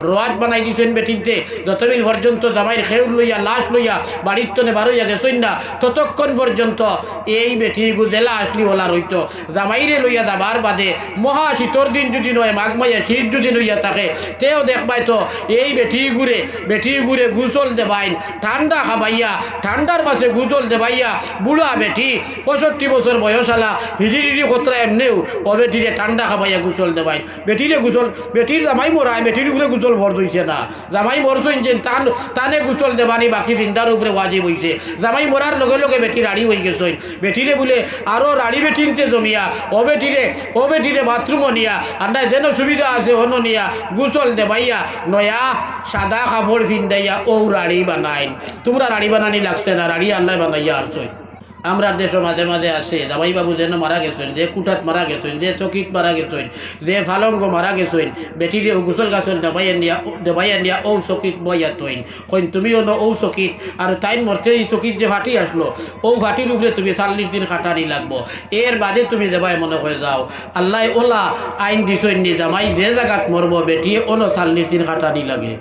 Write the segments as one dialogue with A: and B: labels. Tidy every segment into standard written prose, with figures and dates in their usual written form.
A: রোয়াজ বানাই দিয়েছেন বেটিতে যতদিন পর্যন্ত জামাইয়ের খেউর লইয়া লাশ লইয়া বাড়ির তনে বারোইয়া গেছেন না ততক্ষণ পর্যন্ত এই বেটি গুজেলা আসলি ওলা রইত জামাইরে লইয়া যাবার বাদে মহা শীতর দিন যদি নয় মাঘ মাইয়া শীত যদি লইয়া থাকে তেও দেখবাই তো এই বেটি ঘুরে গুসল দেবাইন ঠান্ডা খাবাইয়া ঠান্ডার মাসে গুসল দেবাইয়া বুড়া বেটি 65 বছর বয়সালা হিজিরি খতরা এমনিও ও বেটিরে ঠান্ডা খাবাইয়া গুসল দেবাইন বেটির জামাই মরায় বেটির উপরে গুসল ভর দইছে না জামাই মরছেন যে টানে গুসল দেবানি বাকি চিন্তার উপরে ওয়াজিব হইছে জামাই মরার লগে লগে বেটি রাড়ি হয়ে গেছেন বেটিরে বলে আরো রাড়ি বেটিনতে জমিয়া ও বেটিরে বাথরুমও নিয়া আন্ডা যেন সুবিধা আছে অন্য নিয়া গুসল দেবাইয়া নয়া সাদা কাপড় ফিন্দাইয়া ও রাড়ি বানাইন তোমরা রাড়ি বানানি লাগছে না রাড়ি আল্লাহ বানাইয়া আসছই আমরা দেশ মাঝে মাঝে আসে জামাই বাবু যেন মারা গেছেন যে কুটাত মারা গেছেন যে চকিত মারা গেছেন যে ফালঙ্গ মারা গেছেন বেটিরে গোসল গাছন দেবাইয়া নিয়া ও চকিত বইয়া তৈন কইন তুমিও ন ও চকিত আর তাইন মরতে এই চকিত যে ফাটি আসলো ও ফাটির উপরে তুমি 40 দিন খাটানি লাগবো এর বাদে তুমি দেবাই মনে হয়ে যাও আল্লাহ ওলা আইন দিছেন নি জামাই যে জায়গাত মরবো বেটি অন্য 40 দিন খাটানি লাগে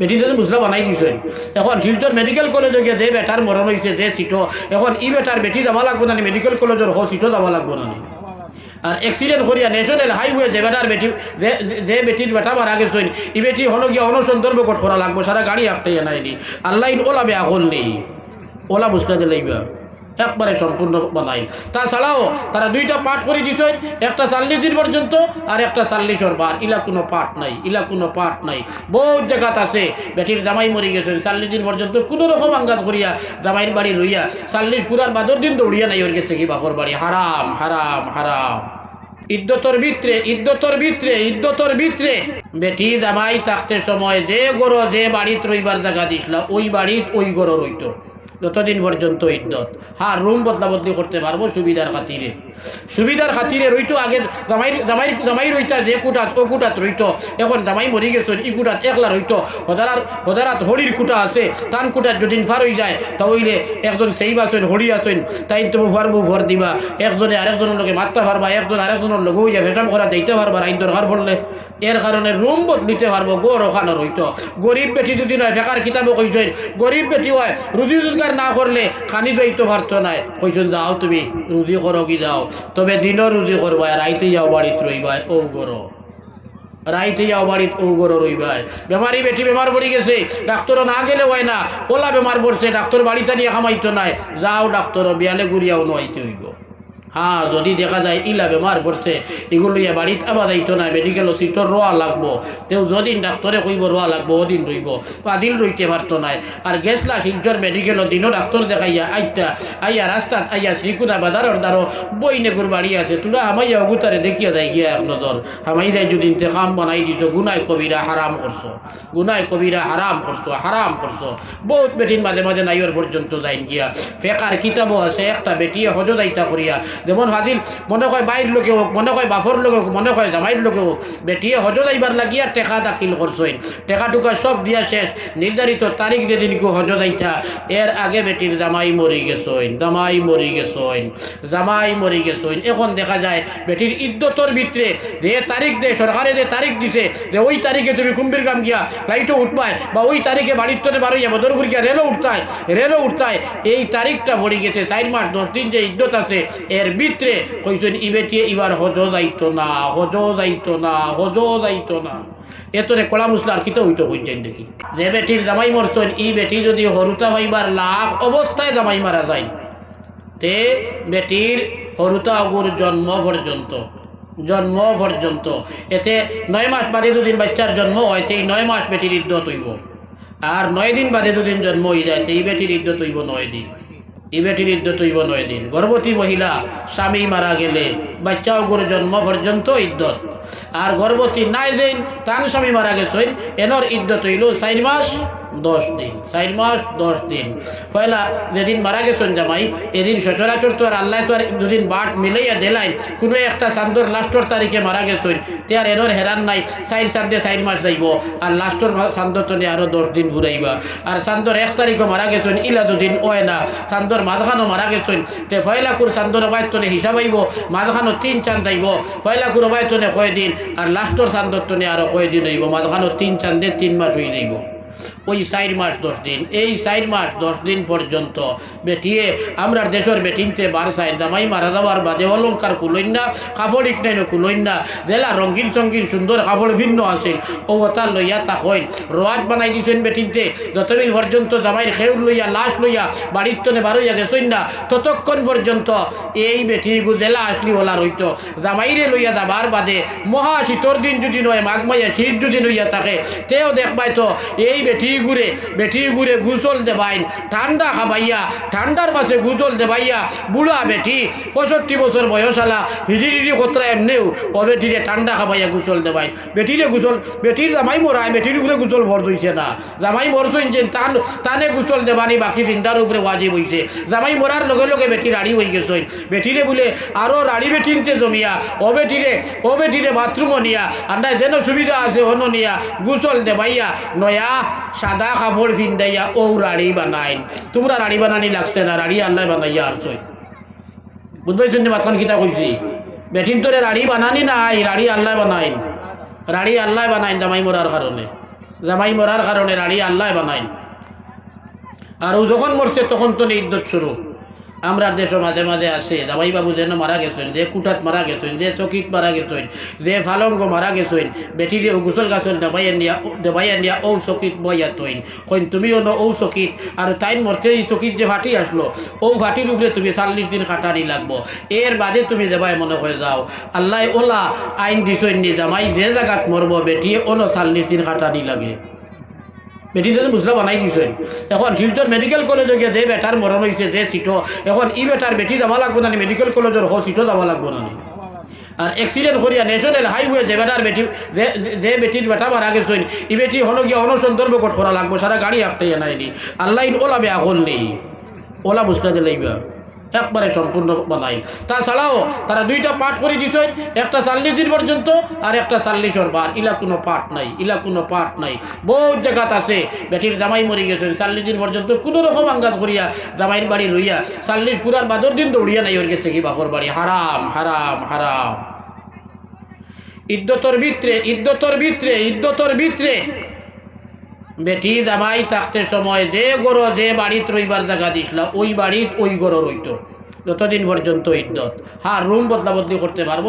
A: বেটি যদি মুসলা বানাই দিয়েছেন এখন শিলচর মেডিকেল কলেজে গিয়ে যে বেটার মরণ হয়েছে যে সিটও এখন ই বেটার বেটি যাওয়া লাগবো না মেডিকেল কলেজের সিটও যাওয়া লাগবো না আর অ্যাক্সিডেন্ট করিয়া ন্যাশনাল হাইওয়ে যে বেটার বেটি যে বেটির বেটা মারা গেছেন ই বেটি হলো গিয়া অনসন্দর্ভ কট করা লাগবো সারা গাড়ি আপটাইয়া নাইনি আল্লাহ ওলা বেয়া হল নেই ওলা মুসলা দিলেইবা একবারে সম্পূর্ণ বানাই তাছাড়াও তারা দুইটা পাঠ করে দিচ্ছেন একটা 40 দিন পর্যন্ত আর একটা 40 বার ইলা কোনো পাঠ নাই বহুত জায়গাত আছে বেটির জামাই মরি গেছেন 40 দিন পর্যন্ত কোনো রকম আঙ্গাত করিয়া জামাইয়ের বাড়ি লইয়া 40 পুরার বাদর দিন দৌড়িয়া নাই ওর গেছে কি বাপর বাড়ি হারাম হারাম হারাম ইদ্যতর ভিতরে বেটি জামাই থাকতে সময় যে গরো যে বাড়িত রইবার জায়গা দিছিল ওই বাড়িত ওই গরো রইত যতদিন পর্যন্ত ইদ্যত হ্যাঁ রুম বদলা বদলি করতে পারবো সুবিধার খাতিরে রইতো আগে জামাই রইতা যে কুটাত ও কুটাত রইতো এখন জামাই মরি গেছেন ই কুটাত একলা রইতো হদারাত হরির কুটা আছে টান কুটাত যদি ফার হয়ে যায় তাহলে একজন সেই আছেন হরি আছেন তাই তুমি ভর দিবা একজনে আরেকজনের লোকে মারতে পারবা একজন আরেকজনের লোক হইয়া ভেটাম করা দিতে পারবা আইন দরকার পড়লে এর কারণে রুম বদলিতে পারবো গড় ওখানে রইতো গরিব বেটি যদি নয় ফেকার কিতাবে কইছেন গরিব বেটি হয় রুজি রোজগার না করলে খানি দইতে পারতো না কইছেন যাও তুমি রুজি করো কি যাও তবে দিনও রুজি করবা রাইতে যাও বাড়িতে রইবাই ও গরো রাইতে যাও বাড়িতে ও গরো রইবাই বেমারি বেটি বেমার পড়ে গেছে ডাক্তার না গেলে হয় না ওলা বেমার পড়ছে ডাক্তার বাড়িতে নিয়ে খামাইতো নাই যাও ডাক্তার বিয়ালে ঘুরিয়াও নইতে হইব হ্যাঁ যদি দেখা যায় ইলা বেমার পড়ছে এগুলো ইয়া বাড়িতে আবার যাইতো না মেডিকেল সিটর রোয়া লাগবো তেও যদিন ডাক্তারে কইব রোয়া লাগবো ওদিন রইব দিন রইতে পারতো নাই আর গেছলা শিলচর মেডিকেল দিনও ডাক্তার দেখাইয়া আইয়া রাস্তাত আইয়া শ্রীকুদা বাজারের দ্বারো বইনেগুর বাড়ি আছে তোরা হামাইয়া অগুতারে দেখিয়া যাই গিয়া এক নজর হামাই যাই যদি ইন্তেকাম বানাই দিছো গুনায় কবিরা হারাম করছো বহুত বেটিন মাঝে মাঝে নাইয়ের পর্যন্ত যাইন গিয়া ফেকার কিতাবও আছে একটা বেটিয়ে হজ যাইতা করিয়া যেমন ফাদিল মনে হয় বাইর লোকে হোক মনে হয় বাপর লোকে হোক মনে হয় জামাইর লোকে হোক বেটিয়ে হজ যাইবার লাগিয়া টেকা দাখিল করছেন টেকা টুকা সব দিয়া শেষ নির্ধারিত তারিখ যেদিন কেউ হজ যাইতা এর আগে বেটির জামাই মরি গেছেন এখন দেখা যায় বেটির ইদ্যতর ভিতরে যে তারিখ দেয় সরকারে যে তারিখ দিছে যে ওই তারিখে তুমি কুম্ভীরগ্রাম গিয়া ফ্লাইটও উঠবায় বা ওই তারিখে বাড়ির তোরে বারো যাবো বদরপুর গিয়া রেলও উঠতায় এই তারিখটা পড়ে গেছে 4 মাস 10 দিন যে ইদ্যত আছে এর ভিতরে কইছেন ই বেটি এবার হজ যাইতো না এতরে কলা মুসলা আর কিতো হইতো কইছেন দেখি যে বেটির জামাই মরছেন ই বেটি যদি হরুতা হইবার লাভ অবস্থায় জামাই মারা যায় তে বেটির হরুতা অগুর জন্ম পর্যন্ত এতে 9 মাস বাদে দুদিন বাচ্চার জন্ম হয় এই 9 মাস বেটির ইদ্যত হইব আর 9 দিন বাদে দুদিন জন্ম হয়ে যায় এই বেটির ইদ্যত হইব 9 দিন গর্ভবতী মহিলা স্বামী মারা গেলে বাচ্চা অগুর জন্ম পর্যন্ত ইদ্যত আর গর্ভবতী নাই যেন তান স্বামী মারা গেছেন এনর ইদ্যত হইল 4 মাস 10 দিন পয়লা যেদিন মারা গেছেন জামাই এদিন সচরাচর তো আর আল্লাহ তো আর দুদিন বাট মিলাইয়া দিলাই কোনো একটা চান্দর লাস্টর তারিখে মারা গেছেন তে আর এনর হেরান নাই 4 চান্দে 4 মাস যাইব আর লাস্টর চান্দর তো আরো 10 দিন ঘুরাইবা আর চান্দর 1 তারিখও মারা গেছেন ইলা দুদিন ওয় না চান্দর মাঝখানো মারা গেছেন তে পয়লা কুর চান্দর বাইতনে হিসাব আইব মাঝখানো তিন চাঁদ যাইব পয়লা কুরবায়তনে কয়দিন আর লাস্টর চান্দতনে আরো কয়দিন হইব মাঝখানো তিন চাঁদে 3 মাস হয়ে যাইব ওই 4 মাস 10 দিন এই 4 মাস 10 দিন পর্যন্ত বেটিয়ে আমরা দেশের বেটিনতে বার চাই জামাই মারা যাওয়ার বাদে অলঙ্কার কুলইন না কাপড় ইকনাইন কুলইন না জেলা রঙিন সঙ্গীন সুন্দর কাপড় ভিন্ন আছিল ও ওতা লইয়া তা হইল রোয়াজ বানাই দিয়েছেন বেটিনতে যতদিন পর্যন্ত জামাইয়ের খেউর লইয়া লাশ লইয়া বাড়ির তনে বারোইয়া গেছেন না ততক্ষণ পর্যন্ত এই বেটি জেলা আসলি ওলা রইত জামাইরে লইয়া যাবার বাদে মহা শীতর দিন যদি নয় মাঘ মাইয়া শীত যদি লইয়া থাকে তেও দেখবাই তো এই বেটি ঘুরে গুসল দেবাইন ঠান্ডা খাবাইয়া ঠান্ডার মাসে গুসল দেবাইয়া বুড়া বেটি 65 বছর বয়স আলা হিড়ি খতরা এমনিও ও বেটিরে ঠান্ডা খাবাইয়া গুসল দেবাইন বেটির জামাই মরায় বেটির উপরে গুসল ভর হইছে না জামাই মরছেন যে টানে গুসল দেবানি বাকি চিন্তার উপরে ওয়াজিব হইছে জামাই মরার লগে লগে বেটি রাড়ি হয়ে গেছেন বেটিরে বলে আরো রাড়ি বেটিনতে জমিয়া ও বেটিরে বাথরুমও নিয়া আমরা যেন সুবিধা আছে হন নিয়া গুসল দেবাইয়া নয়া সাদা কাপড় ফিন্দাইয়া ও রাড়ি বানাইন তোমরা রাড়ি বানানি লাগছে না রাড়ি আল্লাহ বানাইয়া আসছই বুঝবাইছেন যে মাতখান কিতা কইছি বেটিন তোরে রাড়ি বানানি নাই রাড়ি আল্লাহ বানাইন রাড়ি আল্লাহ বানাইন জামাই মরার কারণে রাড়ি আল্লাহ বানাইন আর ও যখন মরছে তখন তো ইদ্যত শুরু আমরা দেশে মাঝে মাঝে আছে জামাই বাবু যেন মারা গেছেন যে কুটাত মারা গেছেন যে চকিত মারা গেছেন যে ফালঙ্গ মারা গেছেন বেটিরে ও গুসল গাছন দেবাইয়া নিয়া ও চকিত বইয়া তৈন কইন তুমিও ন ও চকিত আর তাইন মরতে এই চকিত যে ফাটি আসলো ও ফাটির উপরে তুমি 40 দিন খাটানি লাগবো এর বাদে তুমি দেবাই মনে হয়ে যাও আল্লাহ ওলা আইন দিছইন নি জামাই যে জায়গাত মরব বেটিয়ে অনো 40 দিন খাটানি লাগে বেটি যদি মুসলা বানাই দিয়েছেন এখন শিলচর মেডিকেল কলেজে গিয়ে যে বেটার মরণ হয়েছে যে সিটও এখন ই বেটার বেটি যাওয়া লাগবো না মেডিকেল কলেজের সিটও যাওয়া লাগবো না আর অ্যাক্সিডেন্ট করিয়া ন্যাশনাল হাইওয়ে যে বেটার বেটি যে বেটির বেটা মারা গেছেন ই বেটি হলো গিয়ে অনসন্দর্ভ করা লাগবো সারা গাড়ি আপনি নাই আল্লাহ ওলা বেয়া করলেই ওলা মুসলা দিলেইবা একবারে সম্পূর্ণ বানাই তাছাড়াও তারা 2টা পাঠ করে দিচ্ছেন একটা 40 দিন পর্যন্ত আর একটা 40 বার ইলা কোনো পাঠ নাই বহুত জায়গাত আছে বেটির জামাই মরি গেছেন 40 দিন পর্যন্ত কোনো রকম আঙ্গাত করিয়া জামাইয়ের বাড়ি লইয়া 40 পুরার বাদর দিন দৌড়িয়া নাই ওর গেছে কি বাপর বাড়ি হারাম ইদ্যতর ভিতরে বেটি জামাই থাকতে সময় যে গরো যে বাড়িত রইবার জায়গা দিছিল ওই বাড়িত ওই গরো রইত যতদিন পর্যন্ত ইদ্যত রুম বদলাবদলি করতে পারবো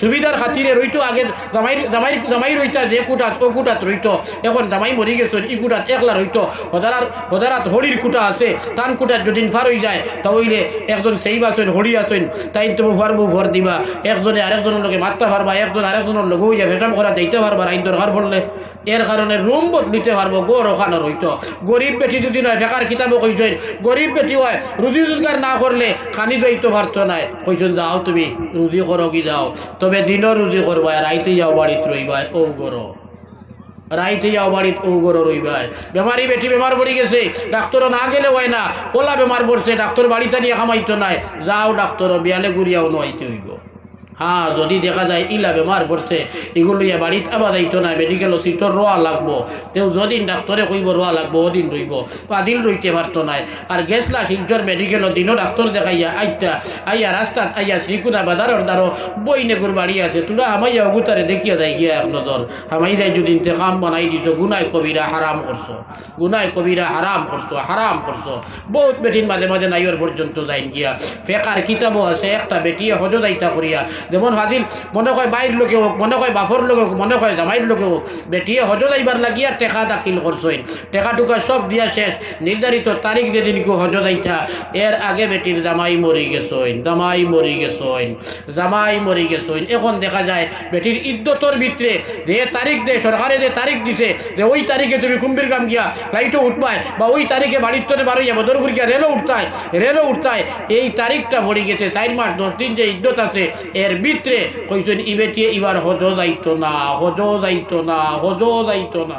A: সুবিধার খাতিরে রইতো আগে জামাই রইতা যে কুটাত ও কুটাত রইতো এখন জামাই মরি গেছেন ই কুটাত একলা রইতো হদারাত হরির কুটা আছে টান কুটাত যদি ফার হয়ে যায় তাহলে একজন সেই আছেন হরি আছেন তাই তুমি ভর দিবা একজনে আরেকজনের লোকে মারতে পারবা একজন আরেকজনের লোক হইয়া ভেটাম করা দিতে পারবা আইন দরকার পড়লে এর কারণে রুম বদলিতে পারবো গড় ওখানে রইতো গরিব বেটি যদি নয় ফেকার কিতাবও কইছেন গরিব বেটি হয় রুজি রোজগার না করলে খানি দইতে পারতো না কইছেন যাও তুমি রুজি করো কি যাও তবে দিনও রুজি করবা রাইতে যাও বাড়িত রইবাই ও গরো রইবাই বেমারি বেটি বেমার পড়ে গেছে ডাক্তারও না গেলে হয় না ওলা বেমার পড়ছে ডাক্তার বাড়িতে নিয়ে খামাইতো নাই যাও ডাক্তারও বিয়ালে ঘুরিয়াও নইতে হইব যদি দেখা যায় ইলা বেমার পড়ছে এগুলো বাড়িতে আবার যাইতো না মেডিকেল সিটর রোয়া লাগবো তেও যদিন ডাক্তারে কইব রোয়া লাগবো ওদিন রইব পাদিন রইতে পারতো নাই আর গেছলা শিলচর মেডিকেল দিনও ডাক্তার দেখাইয়া আইয়া রাস্তাত আইয়া শ্রীকুনা বাজারের দ্বারো বইনেগুর বাড়ি আছে তোরা হামাইয়া অগুতারে দেখিয়া যায় গিয়া এক নজর হামাই যায় যদি কাম বানাই দিছ গুনায় কবিরা হারাম করছো বহুত বেটিন মাঝে মাঝে নাইয়ের পর্যন্ত যাই গিয়া ফেকার কিতাবও আছে একটা বেটিয়ে হজ দায়িতা করিয়া যেমন হাজির মনে হয় বাইর লোকে হোক মনে হয় বাপর লোকে হোক মনে হয় জামাইর লোকে হোক বেটিয়ে হজ যাইবার লাগিয়া টেকা দাখিল করছেন টেকা টুকা সব দিয়া শেষ নির্ধারিত তারিখ যেদিন কেউ হজ যাইতা এর আগে বেটির জামাই মরি গেছেন এখন দেখা যায় বেটির ইদ্যতর ভিতরে যে তারিখ দেয় সরকারে যে তারিখ দিছে যে ওই তারিখে তুমি কুম্ভীর গ্রাম গিয়া ফ্লাইটও উঠবায় বা ওই তারিখে বাড়ির তরে বারো যাবো দরপুর গিয়া রেলও উঠতায় এই তারিখটা পড়ে গেছে 4 মাস 10 দিন যে ইদ্যত আছে এর ভিতরে কইছেন ই বেটিয়ে এবার হজ যাইতো না